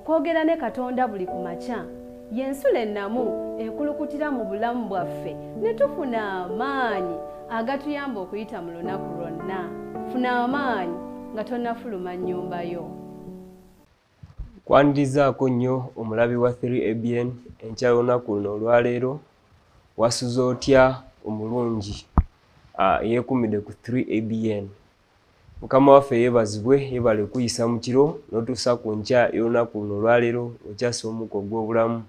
okwogera ne Katonda buli ku makya y'ensula ennamu ekulukutira mu bulamu bwaffe ne tufuna amaanyi agatuyamba okuyita mu lunaku lwonna. Funa amaanyi nga tonnafuluma nnyumba yo. Kwanirizaako nnyo omulabi wa 3ABN enkya y'olunaku luno olwaleero. Wasuza otya omulungi yeekumidde ku 3ABN. Mukama waffe yeebazibwe, yeebale kuyisa mu kiro n'otuusa ku nkya y'olunaku luno olwaleero okyasa omukka ogw'obulamu.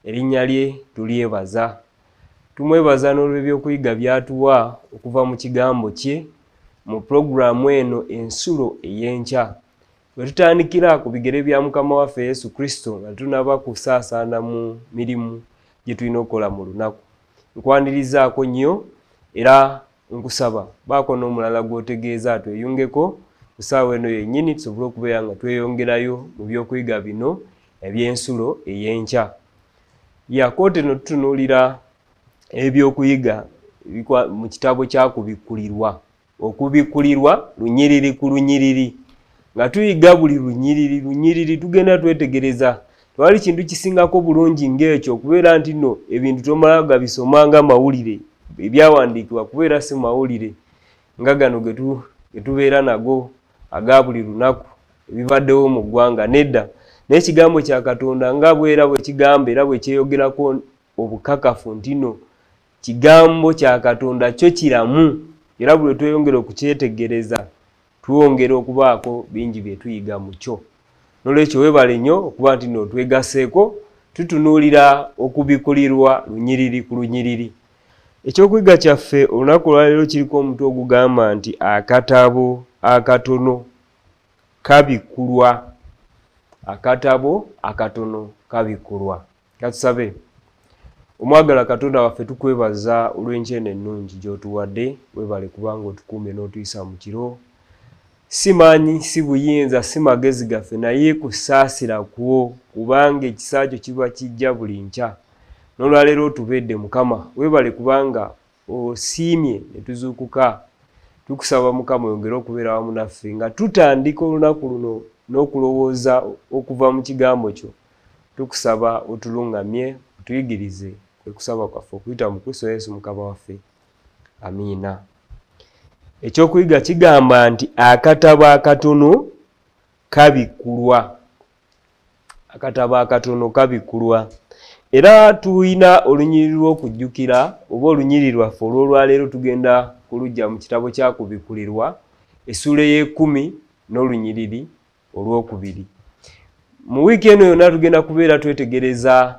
Erinnya lye tulyebaza. Tumwebaza n'olw'ebyokuyiga by'atuwa okuva mu kigambo kye mu pulogulaamu eno ensulo ey'enkya. Bwe tutandikira ku bigere bya Mukama waffe Yesu Kristo nga tunaba kusaasaana mu mirimu gye tulina okukola mu lunaku. Nkwanirizaako nnyo era nkusaba baako n'omulala gw'otegeeza tweyungeko ku ssaawa eno yennyini tusobole okubeera nga tweyongerayo mu byokuyiga bino eby'ensulo ey'enkya. Yakoote no tutunuulira ebyokuyiga mu kitabo kya kubikkulirwa. Okubikkulirwa lunyiriri ku lunyiriri. Nga tuyiga buli lunyiriri tugenda twetegereza. Tewali kintu kisingako bulungi ng'ekyo okubeera nti nno ebintu tomala gabisoma nga mawulire. Ebyawandiikibwa kubeera si mawulire nga gano ge tubeera nago aga buli lunaku ebibaddewo mu ggwanga. Nedda n'ekigambo kya Katonda nga bwera bwe kigamba era bwe kyeyogerako obukakafu nti nno kigambo kya Katonda kyo kiramu era bwe tweyongera okukyetegereza twongera okubaako bingi bye tuyiga mu kyo. N'olwekyo weebale nnyo okuba nti nno twegaseeko tutunuulira okubikkulirwa lunyiriri ku lunyiriri. Ekyokuyiga kyaffe olunaku olwaleero kiriko omutwe ogugamba nti akatabo akatono kabikkulwa. Akatabo akatono kabikkulwa. Katusabe. Omwagala Katonda waffe tukwebaza olw'enkyene ennungi gy'otuwadde. Weebale kubanga otukuumye n'otuyisa mu kiro. Si maanyi, si buyinza, si magezi gaffe naye kusaasira kwo kubanga ekisa kyo kiba kijja buli nkya. N'olwaleero otubedde Mukama. Weebale kubanga osiimye ne tuzuukuka. Tukusaba Mukama oyongere okubeera wamu naffe nga tutandika olunaku luno n'okulowooza okuva mu kigambo kyo. Tukusaba otulungamye, otuyigirize. Kwe kusaba kwaffe okuyita mu Kristo Yesu Mukama waffe. Amiina. Ekyokuyiga kigamba nti akatabo akatono kabikkulwa. Akatabo akatono kabikkulwa. Era tuyina olunyiriri lw'okujjukira oba olunyiriri lwaffe olw'olwaleero tugenda kulujja mu kitabo kya kubikkulirwa essula ey'ekumi n'olunyiriri olw'okubiri. Mu wiiki eno yonna tugenda kubeera twetegereza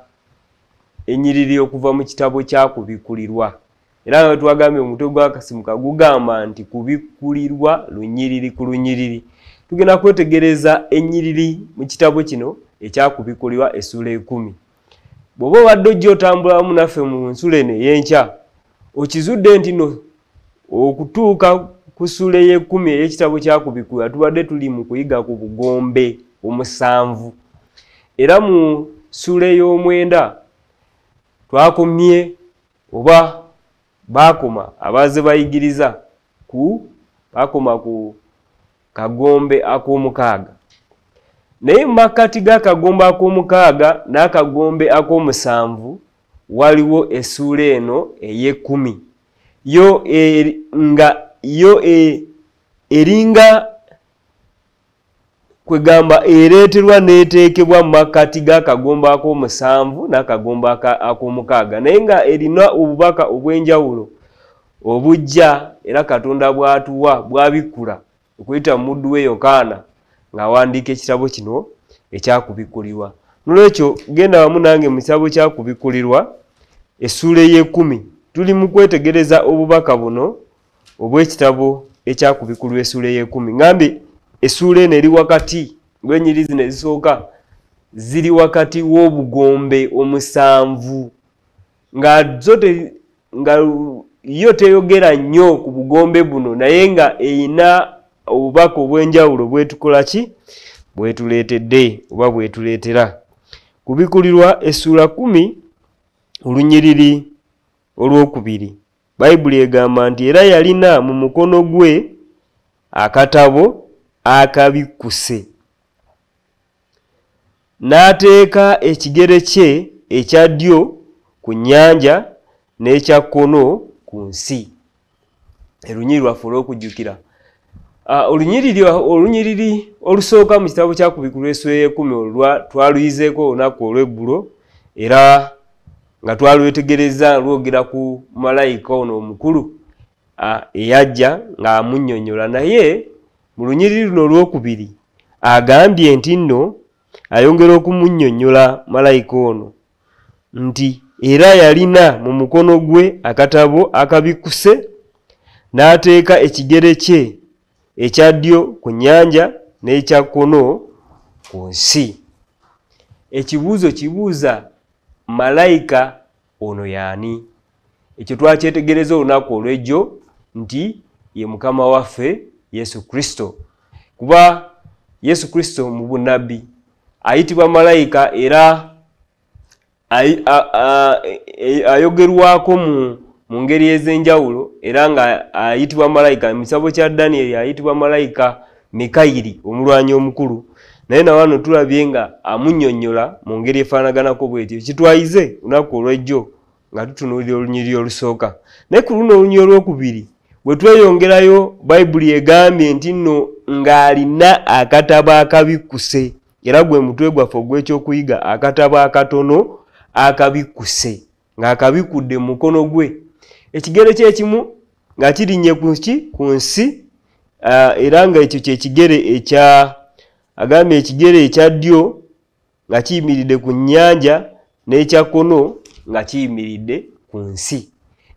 ennyiriri okuva mu kitabo kya kubikkulirwa. Era nga twagambye omutwe gw'akasimuka gugamba nti kubikkulirwa lunyiriri ku lunyiriri. Tugenda kwetegereza ennyiriri mu kitabo kino ekyakubikkulirwa essula 10. Bw'oba obadde ojja otambula wamu naffe mu nsula eno ey'enkya okizudde nti no okutuuka ku ssula ey'ekumi ey'ekitabo kyakubikkulirwa tubadde tuli mu kuyiga ku bugombe omusanvu. Era mu ssula ey'omwenda twakomye oba baakoma abaaze bayigiriza baakoma ku kagombe ak'omukaaga. Naye mu makkati g'akagombe ak'omukaaga n'akagombe ak'omusanvu waliwo essula eno ey'ekumi. Yo eringa kwegamba ereeterwa n'eteekebwa mu makkati g'akagombe ak'omusanvu n'akagombe ak'omukaaga. Naye nga erina obubaka obw'enjawulo obujja era Katonda bw'atuwa bw'abikkula okuyita mu muddu we Yokaana ng'awandiika ekitabo kino ekyakubikkulirwa. N'olwekyo genda wamu nange mu kitabo kyakubikkulirwa essula ey'ekumi. Tuli mu kwetegereza obubaka buno obw'ekitabo ekyakubikkulirwa essula ey'ekumi. Ngambe essula eno eri wakati ng'ennyiriri zino ezisooka ziri wakati w'obugombe omusanvu nga yo teyogera nnyo ku bugombe buno naye nga eyina obubaka obw'enjawulo bwetukola ki bwetuleetedde oba bwetuleetera. Kubikkulirwa essula 10 olunyiriri olw'okubiri. Bayibuli egamba nti era yalina mu mukono gwe akatabo akabikkuse. n'ateeka ekigere kye ekya ddyo ku nnyanja n'ekya kkono ku nsi. Olunyiriri lwaffe olw'okujjukira. Olunyiriri olusooka mu kitabo kya Kubikulwa essula y'ekumi twaluyizeeko olunaku olw'eggulo era nga twalwetegereza lwogera ku malayika ono omukulu eyajja ng'amunnyonnyola, naye mu lunyiriri luno olwokubiri agambye nti nno ayongera okumunnyonnyola malayika ono nti era yalina mu mukono gwe akatabo akabikkuse n'ateeka ekigere kye ekya ddyo ku nnyanja n'ekya kkono ku nsi. Ekibuuzo kibuuza, malayika ono y'ani? Ekyo twakyetegereza olunaku olw'ejjo nti ye Mukama waffe Yesu Kristo. Kuba Yesu Kristo mu bunnabbi ayitibwa malayika era ayogerwako mu ngeri ez'enjawulo era nga ayitibwa malayika. Mu kitabo kya Danyeri ayitibwa malayika Mikayiri, omulwanyi omukulu, naye na wano tulabye nga amunnyonnyola mu ngeri efaanaganako bw'etyo. Kitwayize lunaku olw'ejjo nga tutunuulira olunyiriri olusooka. Naye ku luno olunyiriri olwokubiri bwe tweyongerayo, Bayibuli egambye nti nno ng'alina akatabo akabikkuse, era gwe mutwe gwaffe ogw'ekyokuyiga, akatabo akatono akabikkuse, ng'akabikudde mu mukono gwe. Ekigere kye ekimu nga kirinnye ku nsi, era nga ekyo kyekigere agambye ekigere ekya ddyo nga kiyimiridde ku nnyanja n'ekya kkono nga kiyimiridde ku nsi.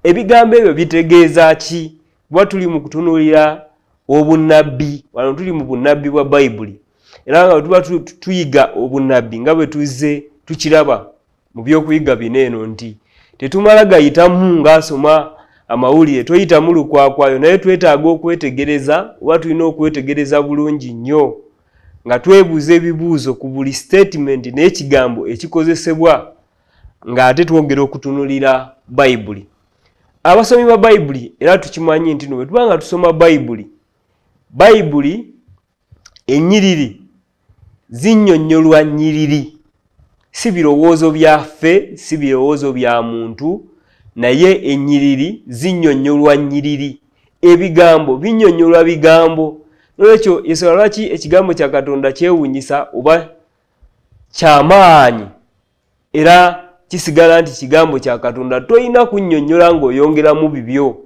Ebigambo ebyo bitegeeza ki? Kuba tuli mu kutunuulira obunnabbi, wano tuli mu bunnabbi bwa Bayibuli, era nga tuba tuyiga obunnabbi nga bwe tuzze tukiraba mu byokuyiga bino eno nti tetumala gayitamu ng'asoma amawulire, toyitamu lukwakwayo, naye twetaaga okwetegereza, oba tulina okwetegereza bulungi nnyo nga twebuuza ebibuuzo ku buli statement n'ekigambo ekikozesebwa ng'ate twongera okutunulira Bayibuli. Abasomi ba Bayibuli era tukimanyi nti bwe tuba nga tusoma Bayibuli ennyiriri zinnyonnyolwa nnyiriri, si birowoozo byaffe, si birowoozo bya muntu, naye ennyiriri zinnyonnyolwa nnyiriri. Ebigambo binnyonnyolwa bigambo. N'olwekyo ensonga lwaki ekigambo kya Katonda kyewuunyisa oba ky'amaanyi era kisigala nti kigambo kya Katonda, toyina kunnyonnyola ng'oyongeramu bibyo,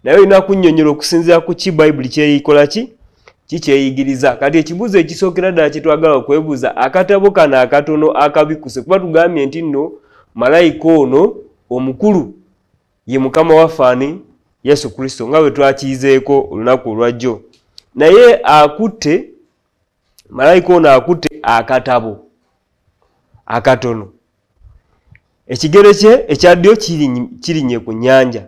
naye olina kunnyonnyola okusinziira ku ki Bayibuli kyeyikola ki kikyeyigiriza. Kati ekibuuzo ekisookera ddala kye twagala okwebuuza, akatabo kano akatono akabikkuse, kuba tugambye nti nno malayika ono omukulu ye Mukama waffe Yesu Kristo nga bwe twakiyizeeko olunaku olwajjo. Naye malayika ono akutte akatabo akatono. Ekigere kye ekya ddyo kirinnye ku nnyanja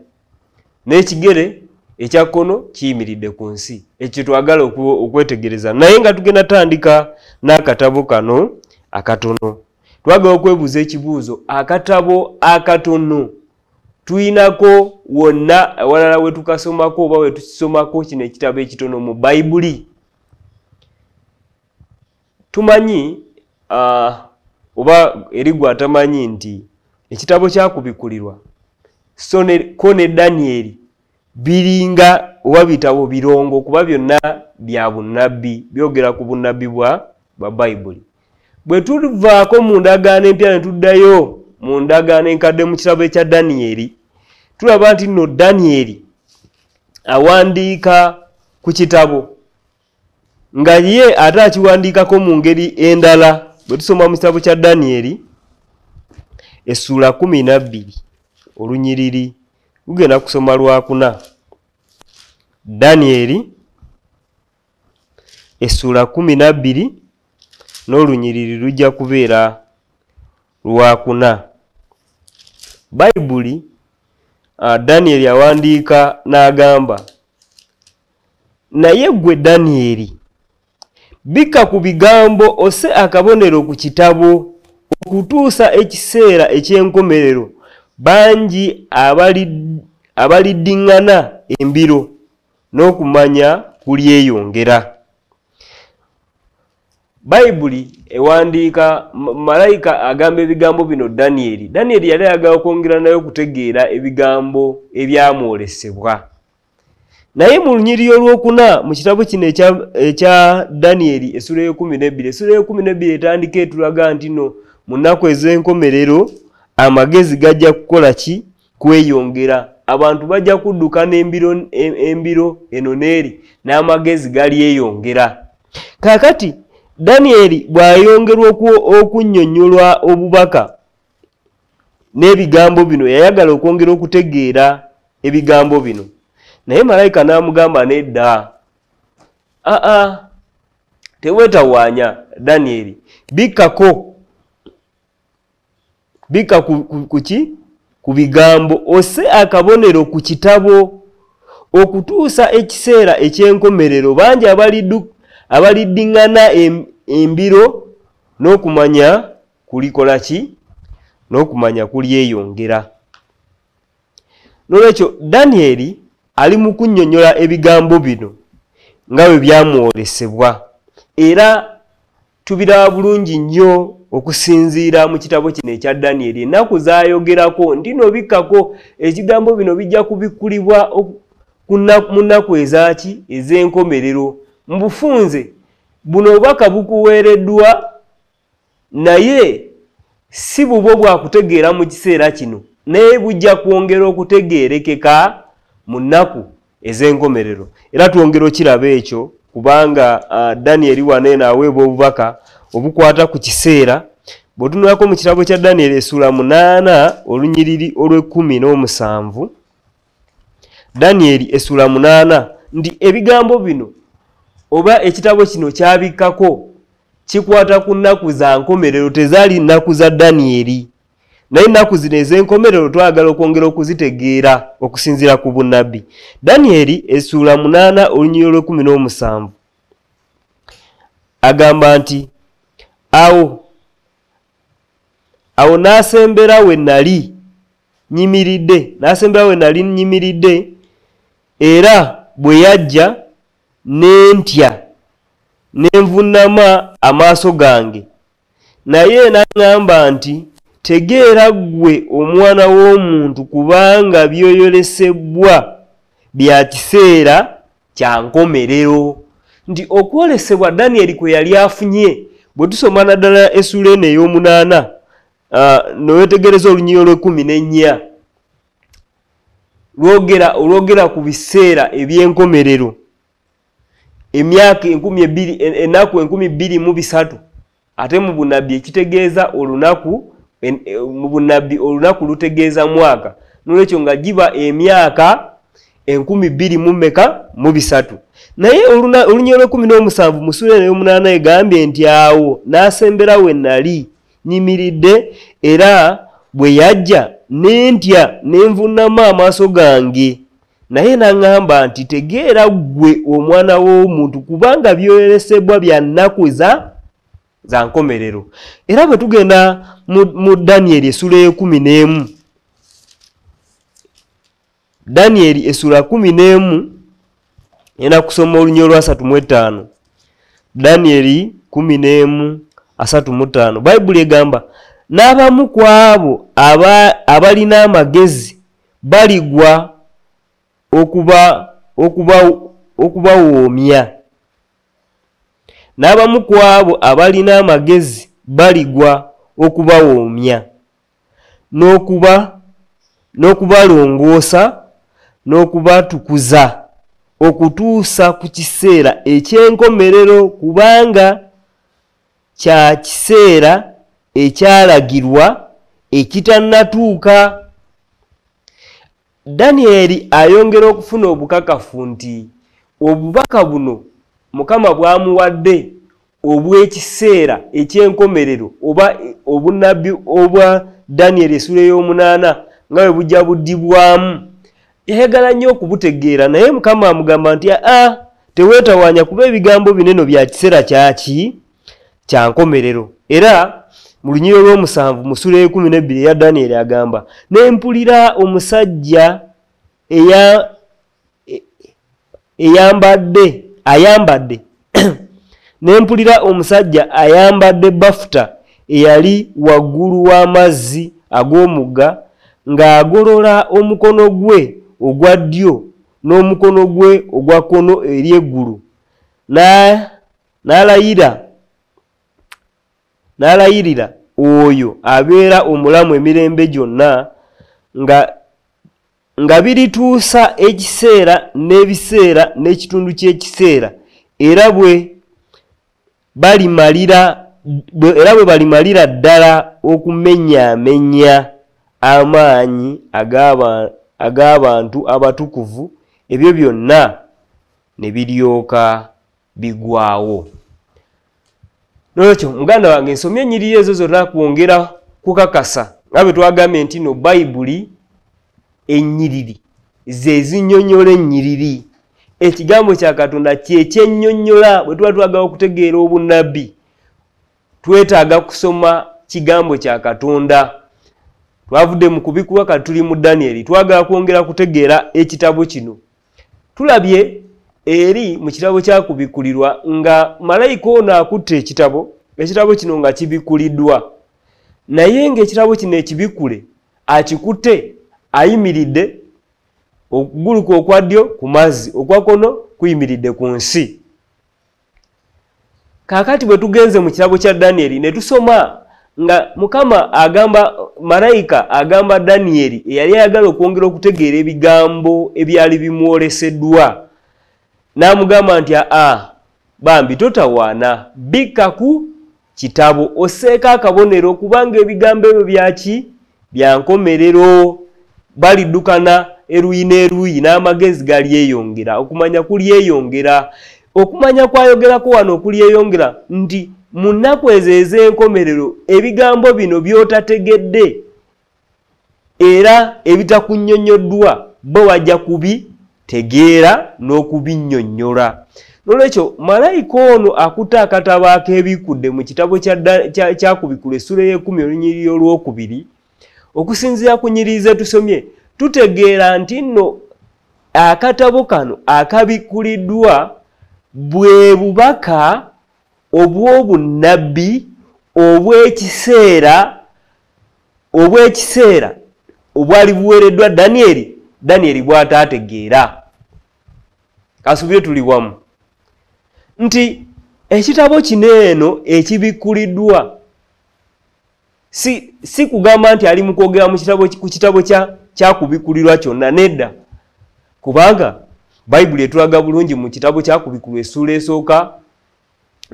n'ekigere ekya kkono kiyimiridde ku nsi. Ekyo twagala okwetegereza, naye nga tugenda tandika n'akatabo kano akatono. Twagala okwebuuza ekibuuzo, akatabo akatono tuyinako wonna awalala we tukasomako oba we tukisomako kino ekitabo ekitono mu Bayibuli? Tumanyi oba eri gwe atamanyi nti ekitabo kyakubikulirwa ko ne Danyeri biringa oba bitabo birongo, kuba byonna bya bunnabbi, byogera ku bunnabbi bwa Bayibuli. Bwe tuvaako mu ndagaano empya ne tuddayo mu ndagaano enkadde mu kitabo ekya Danyeri, tulaba nti nno Danyeri awandiika ku kitabo nga ye ate akiwandiikako mu ngeri endala. Bwe tusoma mu kitabo kya Danyeri essula 12 olunyiriri lugenda kusoma lwakuna. Danyeri essula 12 n'olunyiriri lujja kubeera lwakuna. Bayibuli Danyeri awandiika n'agamba, naye gwe Danyeri bika ku bigambo ose akabonero ku kitabo okutuusa ekiseera eky'enkomerero, bangi abaliddiŋŋana embiro n'okumanya kulyeyongera. Bayibuli ewandiika malayika agamba ebigambo bino Danieri yali ayagala okwongera nayo okutegeera ebigambo ebyamwolesebwa. Naye mu lunyiriri olwokuna mu kitabo kino ekya Danieri essula y'ekumi n'ebbiri etandika etulaga nti no mu nnaku ez'enkomerero amagezi gajja kukola ki? Kweyongera. Abantu bajja kudduka n'embiro eno n'eri n'amagezi galyeyongera. Kaakati Danieri bw'ayongerwa okunnyonnyolwa obubaka n'ebigambo bino yayagala okwongera okutegeera ebigambo bino. Naye malayika n'amugamba nedda. Teweetawaanya Danieri. Bikka ku bigambo ose akabonero ku kitabo okutuusa ekiseera eky'enkomerero. Bangi abaliddiŋŋana embiro n'okumanya kulikola ki? N'okumanya kulyeyongera. N'olwekyo Danieri ali mu kunnyonnyola ebigambo bino nga bwe byamwolesebwa, era tubiraba bulungi nnyo okusinziira mu kitabo kino ekya Danieri. Ennaku zaayogerako nti no bikkako ekigambo bino bijja kubikkulibwa mu nnaku ezaki? Ez'enkomerero. Mu bufunze buno obubaka bukuweereddwa, naye si bubwo bwakutegeera mu kiseera kino, naye bujja kwongera okutegeerekeka mu nnaku ez'enkomerero. Era twongera okiraba ekyo kubanga Danieri wano eno aweebwa obubaka obukwata ku kiseera. Bw'otunulako mu kitabo kya Danieri essula 8 olunyiriri olw'17, Danieri essula 8 nti ebigambo bino oba ekitabo kino kyabikkako kikwata ku nnaku za nkomerero, tezaali nnaku za Danieri. Naye nnaku zino ez'enkomerero twagala okwongera okuzitegeera okusinziira ku bunnabbi. Danieri essula 8 olunyiriri olw'17 agamba nti awo n'asembera we nali nyimiridde, era bwe yajja n'entya n'envuunama amaaso gange. Naye n'aŋŋamba nti tegeera ggwe omwana w'omuntu, kubanga byoyolesebwa bya kiseera kya nkomerero. Nti okwolesebwa Danieri kwe yali afunye, bwe tusoma naddala essula eno ey'omunaana n'owetegereza olunyiriri olw'14 lwogera ku biseera eby'enkomerero, emyaka ennaku 23, ate mu bunnabbi ekitegeeza olunaku, mu bunnabbi olunaku lutegeeza mwaka. N'olwekyo nga giba emyaka 23. Naye olunyiriri olw'17 mu ssula eno ey'omunaana egambye nti awo n'asembera we nali nyimiridde, era bwe yajja n'entya n'envuunama amaaso gange. Naye n'aŋŋamba nti tegeera ggwe omwana w'omuntu, kubanga byoyolesebwa bya nnaku za nkomerero. Era bwe tugenda mu Danieri essula y'e11, Danieri essula 11 ena kusoma olunyiriri olwa 35. Danieri 11:35 Bayibuli egamba n'abamu ku abo abalina amagezi baligwa okubawoomya. N'abamu ku abo abalina amagezi baligwa okubawoomya, n'okubalongoosa n'okubatukuza okutuusa ku kiseera eky'enkomerero, kubanga kya kiseera ekyalagirwa ekitannatuuka. Danieri ayongera okufuna obukakafu nti obubaka buno Mukama bwamuwadde obw'ekiseera eky'enkomerero oba obunnabbi obwa Danieri essula y'omunaana nga bwe bujja buddibwamu, yayagala nnyo okubutegeera. Naye Mukama amugamba nti teweetawaanya kuba ebigambo bineno bya kiseera kya nkomerero. Era mu lunyiriri olw'7 mu ssula y'e12 eya Danieri agamba n'empulira omusajja ayambadde nempulira omusajja ayambadde bafuta eyali waggulu w'amazzi ag'omugga ng'agolola omukono gwe ogwa ddyo n'omukono gwe ogwa kkono eri eggulu n'alayirira oyo abeera omulamu emirembe gyonna nga birituusa ekiseera n'ebiseera n'ekitundu ky'ekiseera era bwe balimalira ddala okumenyaamenya amaanyi ag'abantu abatukuvu, ebyo byonna ne biryoka bigwawo. N'olwekyo muganda wange nsomye ennyiriri ezo zonna kwongera kukakasa nga bwe twagambye nti no Bayibuli ennyiriri ze zinnyonnyola ennyiriri. Ekigambo kya Katonda kyekyennyonnyola. Bwe tuba twagala okutegeera obunnabbi twetaaga kusoma kigambo kya Katonda. Twavudde mu kubikulwa kati tuli mu Danieri, twagala kwongera kutegeera ekitabo kino. Tulabye eri mu kitabo kya kubikulirwa nga malayika ono akutte ekitabo kino nga kibikuliddwa, naye ng'ekitabo kino ekibikule akikutte ayimiridde, okuguluka okwa ddyo ku mazzi, okwa kkono kuyimiridde ku nsi. Kaakati bwe tugenze mu kitabo kya Danieri ne tusoma nga Mukama agamba, malayika agamba Danieri eyali ayagala okwongera okutegeera ebigambo ebyali bimwoleseddwa, n'amugamba nti bambi totawaana, bikka ku kitabo osseeko akabonero, kubanga ebigambo ebyo byaki bya nkomerero, baliddukana eruyi n'eruyi n'amagezi galyeyongera, okumanya kulyeyongera. Okumanya kwayogerako wano okulyeyongera nti mu nnaku ezo ez'enkomerero ebigambo bino by'otategedde era ebitakunnyonnyoddwa bo bajja kubitegeera n'okubinnyonnyola. N'olwekyo malayika ono akutte akatabo ak'ebikudde mu kitabo kyakubikula essula y'ekumi olunyiriri olwokubiri, okusinziira ku nnyiriri ze tusomye tutegeera nti nno akatabo kano akabikuliddwa bwe bubaka obw'obunnabbi obw'ekiseera obwali buweereddwa Danieri bw'ataategeera. Kasubire tuli wamu nti ekitabo kino eno ekibikuliddwa si kugamba nti ali mu kwogera ku kitabo kyakubikulirwa kyonna, nedda, kubanga Bayibuli etulaga bulungi mu kitabo kyakubikulwa essula esooka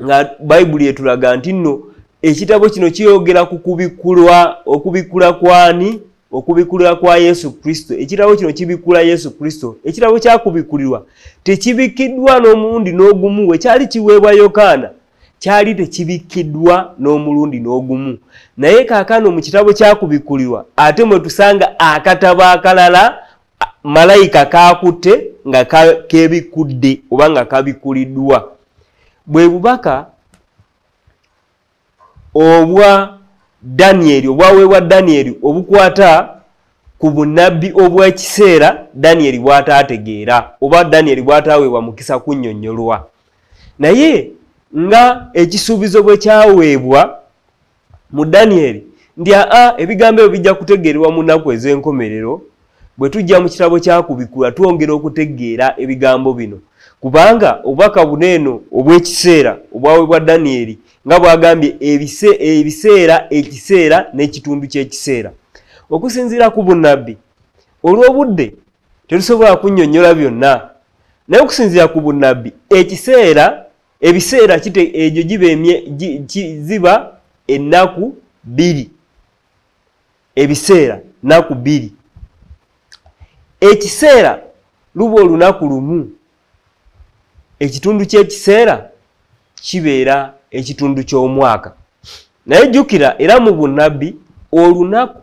nga Bayibuli etulaga nti nno ekitabo kino kiyogera ku okubikula kwani? Okubikula kwa Yesu Kristo. Ekitabo kino kibikula Yesu Kristo. Ekitabo kyakubikulirwa tekibikiddwa n'omulundi n'ogumu. We kyali kiweebwa Yokaana kyali tekibikiddwa n'omulundi n'ogumu, naye kaakano mu kitabo kyakubikulirwa ate mwe tusanga akatabo akalala malayika kaakutte nga kebikudde oba nga kabikuliddwa. Bwe bubaka obwa Danieri, obwaweebwa Danieri obukwata ku bunnabbi obw'ekiseera Danieri bw'ataategeera oba Danieri bw'ataaweebwa mukisa kunnyonnyolwa. Naye nga ekisuubizo bwe kyaweebwa mu Danieri nti ebigambo ebyo bijja kutegeerwa mu nnaku ez'enkomerero, bwe tujja mu kitabo kyakubikula twongera okutegeera ebigambo bino, kubanga obubaka buneeno obw'ekiseera obwaweebwa Danieri nga bwagambye ebiseera, ekiseera n'ekitundu ky'ekiseera. Okusinziira ku bunnabbi olw'obudde tetusobola kunnyonnyola byonna, naye okusinziira ku bunnabbi ebiseera egyo ziba ennaku bbiri. Ebiseera nnaku bbiri. Ekiseera luba olunaku lumu. Ekitundu ky'ekiseera kibeera ekitundu ky'omwaka. Naye jjukira era mu bunnabbi olunaku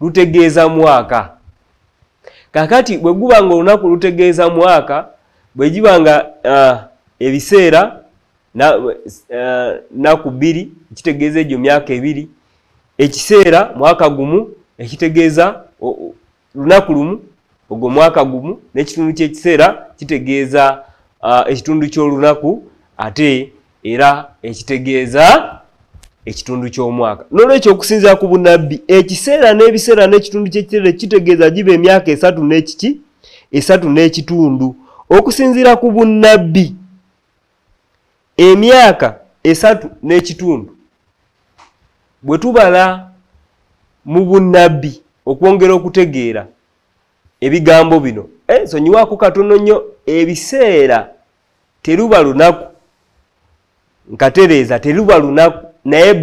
lutegeeza mwaka. Kakati bwe guba nga olunaku lutegeeza mwaka, bwe giba nga ebiseera nnaku bbiri kitegeeza egyo myaka ebiri, ekiseera mwaka gumu ekitegeeza lunaku lumu ogwo mwaka gumu, n'ekitundu ky'ekiseera kitegeeza ekitundu ky'olunaku ate era ekitegeeza ekitundu ky'omwaka. N'olwekyo okusinziira ku bunnabbi ekiseera n'ebiseera n'ekitundu ky'ekiseera kitegeeza giba emyaka 3 n'ekiki 3 n'ekitundu. Okusinziira ku bunnabbi emyaka 3 n'ekitundu bwe tubala mu bunnabbi okwongera okutegeera ebigambo bino sonyiwaako katono nnyo ebiseera teruba lunaku nkatereeza teruba lunaku naye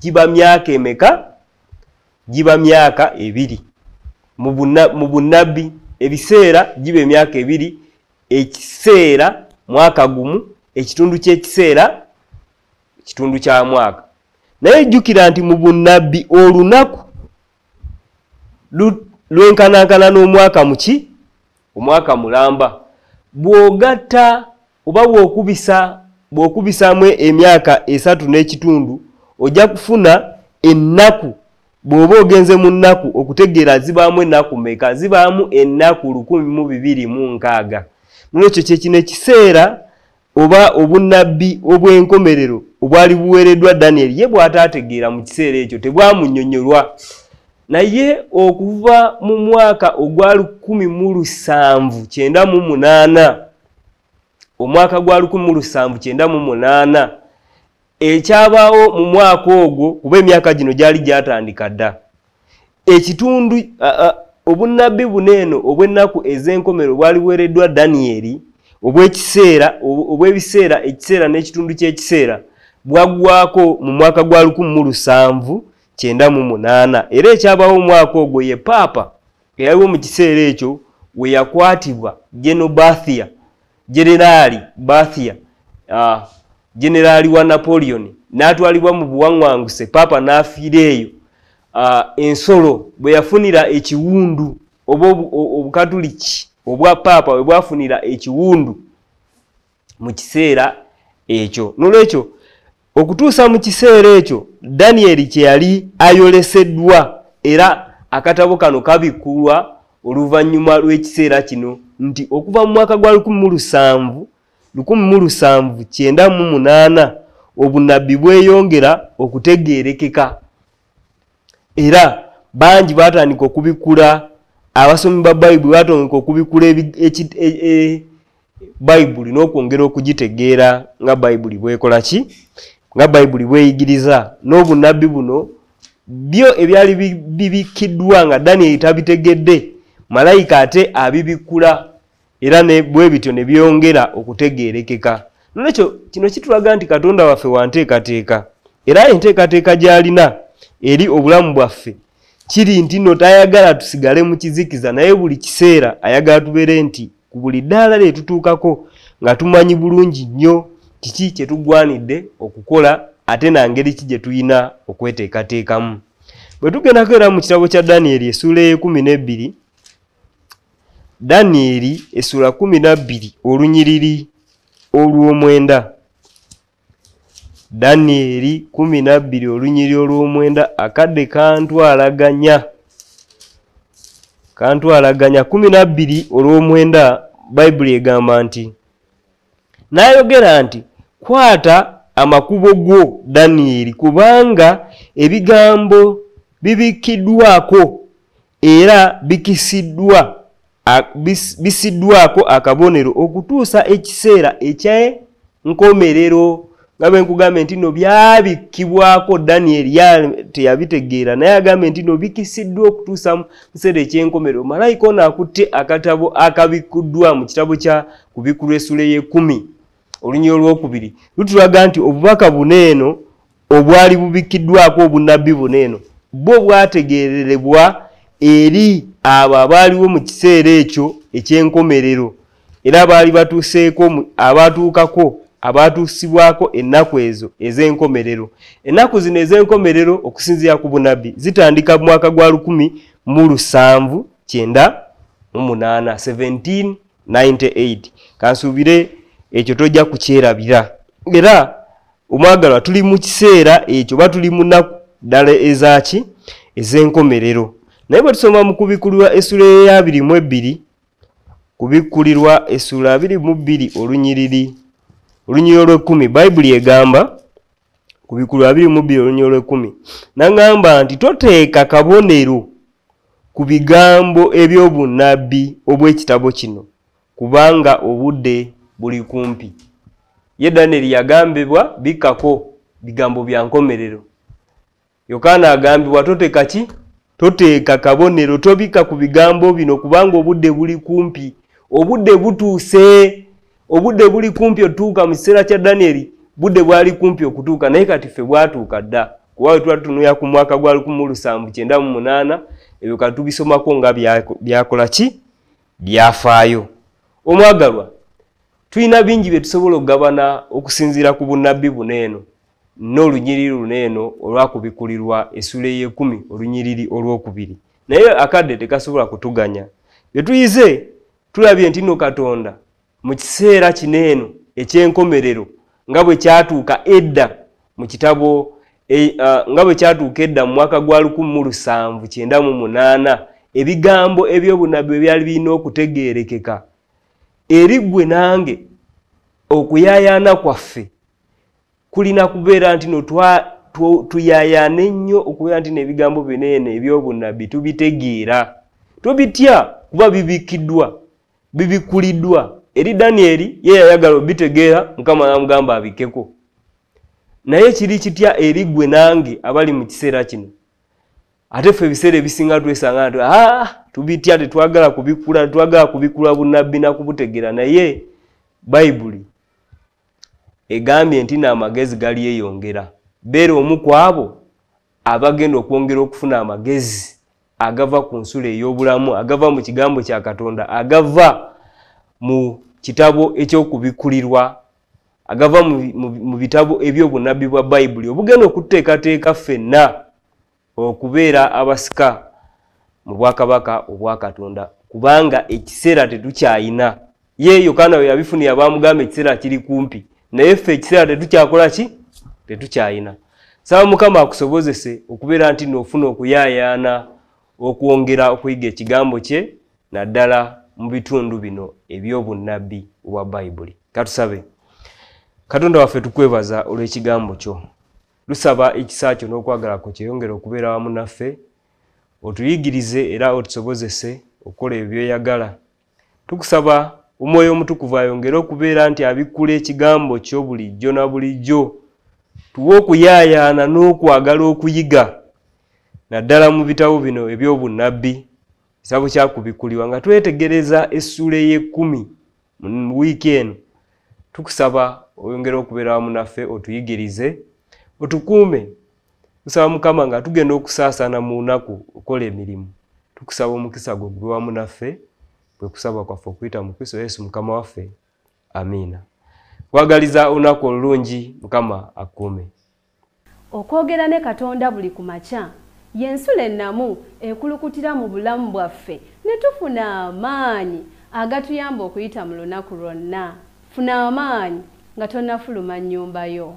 giba myaka emeka giba myaka 2 mu bunnabbi ebiseera giba emyaka 2 ekiseera mwaka gumu ekitundu ky'ekiseera kitundu kya mwaka. Naye jjukira nti mu bunnabbi olunaku lwenkanankana n'omwaka muki omwaka mulamba. Bw'ogatta oba bw'okubisaamu emyaka 3 n'ekitundu ojja kufuna ennaku. Bw'oba ogenze mu nnaku okutegeera zibaamu ennaku meka, zibaamu ennaku 1206. N'olwekyo kyekino ekiseera oba obunnabbi obw'enkomerero obwali buweereddwa Danyeri ye bw'ataategeera mu kiseera ekyo tebwamunnyonnyolwa. Naye okuva mu mwaka ogwa 1798 omwaka gwa 1798 ekyabaawo mu mwaka ogwo kuba emyaka gino gyali gyatandika dda ekitundu obunnabbi buneeno obw'ennaku ez'enkomero bwali buweereddwa Danyeri obw'ebiseera ekiseera n'ekitundu ky'ekiseera bwaggwaako mu mwaka gwa 1798 era ekyabaawo omwaka ogwo ye paapa eyaliwo mu kiseera ekyo we yakwatibwa Generaali wa Napoleon n'atwalibwa mu buwaŋŋanguse paapa n'afiira eyo. Ensolo bwe yafunira ekiwundu oba obukatuliki obwa paapa bwe bwafunira ekiwundu mu kiseera ekyo. N'olwekyo okutuusa mu kiseera ekyo Danyeri kye yali ayoleseddwa era akatabo kano kabikkulwa oluvannyuma lw'ekiseera kino nti okuva mu mwaka gwa 1798 obunnabbi bweyongera okutegeerekeka era bangi batandika okubikkula. Abasomi ba Bayibuli batandika okubikkula Bayibuli n'okwongera okugitegeera nga Bayibuli bwekola ki nga Bayibuli bweyigiriza. N'obunnabbi buno byo ebyali bibikkiddwa nga Danyeri tabitegedde malayika ate abibikkula era ne bwe bityo ne byongera okutegeerekeka. N'olwekyo kino kitulaga nti Katonda waffe wa nteekateeka era enteekateeka gy'alina eri obulamu bwaffe kiri nti no tayagala tusigale mu kizikiza naye buli kiseera ayagala tubeere nti ku buli ddaala lye tutuukako nga tumanyi bulungi nnyo kiki kye tugwanidde okukola ate na ngeri ki gye tuyina okweteekateekamu. Bwe tugendako era mu kitabo kya Danyeri essuula 12 Danyeri essuula 12 olunyiriri olw'omwenda. Danyeri 12 olunyiriri olw'omwenda akadde kantwalaganya 12 olw'omwenda Bayibuli egamba nti n'ayogera nti kwata amakubo go Danyeri kubanga ebigambo bibikkiddwako era bisiddwako akabonero okutuusa ekiseera eky'enkomerero. Nga bwe nkugambe nti no byabikkibwako Danyeri teyabitegeera naye agambe nti no bikisiddwa okutuusa mu kiseera eky'enkomerero. Malayika ono akutte akatabo akabikkuddwa mu kitabo kya kubikkulwa essuula 10 olunyiriri olwokubiri lutulaga nti obubaka buneeno obwali bubikkiddwako obunnabbi buneeno bwo bwategeererebwa eri abo abaaliwo mu kiseera ekyo eky'enkomerero era baali batuuseeko abatuukako abatuusibwako ennaku ezo ez'enkomerero. Ennaku zino ez'enkomerero okusinziira ku bunnabbi zitandika mu mwaka gwa 1798 kansuubire ekyo tojja kukyerabira. Era omwagalwa tuli mu kiseera ekyo batuli mu nnaku ddala ezaki ez'enkomerero. Naye bwe tusoma mu kubikkulirwa essuula ya 22 kubikkulirwa essuula 22 olunyiriri olunyiriri olw'ekkumi bayibuli egamba ku bikulu 22 olunyiriri olw'ekkumi n'agamba nti toteeka kabonero ku bigambo eby'obunnabbi obw'ekitabo kino kubanga obudde buli kumpi. Ye Danyeri yagambibwa bikkako bigambo bya nkomerero. Yokaana agambibwa toteeka ki? Toteeka kabonero, tobika ku bigambo bino kubanga obudde buli kumpi. Obudde butuuse, obudde buli kumpi otuuka mu kiseera kya Danyeri, budde bwali kumpi okutuuka naye kati ffe bwatuuka dda. Kuba bwe tuba tutunuulira ku mwaka gwa 1798 ebyo kati tubisomako nga byakola ki? Byafaayo. Omwagalwa, tulina bingi bye tusobola okugabana okusinziira ku bunnabbi buno eno n'olunyiriri luno eno olwakubikulirwa essula ey'ekumi olunyiriri olw'okubiri. Naye akadde tekasobola kutuganya. Bye tuyize tulabye nti nno Katonda mu kiseera kino eno eky'enkomerero nga bwe kyatuuka edda mu kitabo nga bwe kyatuuka edda mu mwaka gwa 1798 ebigambo eby'obunnabbi ebyali birina okutegeerekeka eri ggwe nange okuyaayaana kwaffe kulina kubeera nti no tuyaayaane ennyo okubeera nti n'ebigambo bineene eby'obunnabbi tubitegeera. Tobitya kuba bibikiddwa, bibikuliddwa. Eri Danyeri ye yayagala obitegeera, Mukama n'amugamba abikkeko. Naye kiri kitya eri ggwe nange abali mu kiseera kino? Ate ffe ebiseera ebisinga twesanga nti tubitya, tetwagala kubikula, tetwagala kubikula bunnabbi na kubutegeera. Naye Bayibuli egambye nti n'amagezi gali yeyongera. Beera omu ku abo abagenda okwongera okufuna amagezi agava ku nsula ey'obulamu, agava mu kigambo kya Katonda, agava mu kitabo ekyokubikulirwa, agava mu bitabo eby'obunnabbi bwa Bayibuli obugenda okuteekateeka ffenna okubeera abasika mu bwakabaka obwa Katonda, kubanga ekiseera tetukyayina. Ye Yokaana we yabifunira baamugamba ekiseera kiri kumpi, naye ffe ekiseera tetukyakola ki? Tetukyayina. Saba Mukama akusobozese okubeera nti n'ofuna okuyaayaana okwongera okuyiga ekigambo kye naddala mu bitundu bino eby'obunnabbi obwa Bayibuli. Katusabe. Katonda waffe tukwebaza olw'ekigambo kyo. Lusaba ekisa kyo n'okwagala kwo kyeyongera okubeera wamu naffe, otuyigirize era otusobozese okukola ebyoyagala. Tukusaba Omwoyo Omutukuvu ayongere okubeera nti abikkula ekigambo kyo bulijjo na bulijjo, tuwe okuyaayaana n'okwagala okuyiga naddala mu bitabo bino eby'obunnabbi kisabo kyakubikulirwa nga twetegereza essula ey'ekumi mu wiiki eno. Tukusaba oyongere okubeera wamu naffe, otuyigirize, otukuume. Tusaba Mukama nga tugenda okusaasaana mu lunaku okola emirimu. Tukusaba omukisa gwo gube wamu naffe, bwe kusaba kwaffe okuyita mu Kristo Yesu Mukama waffe. Amiina. Kwagaliza olunaku olulungi, Mukama akuume. Okwogera ne Katonda buli ku makya y'ensula ennamu ekulukutira mu bulamu bwaffe ne tufuna amaanyi agatuyamba okuyita mu lunaku lwonna. Funa amaanyi nga tonnafuluma nnyumba yo.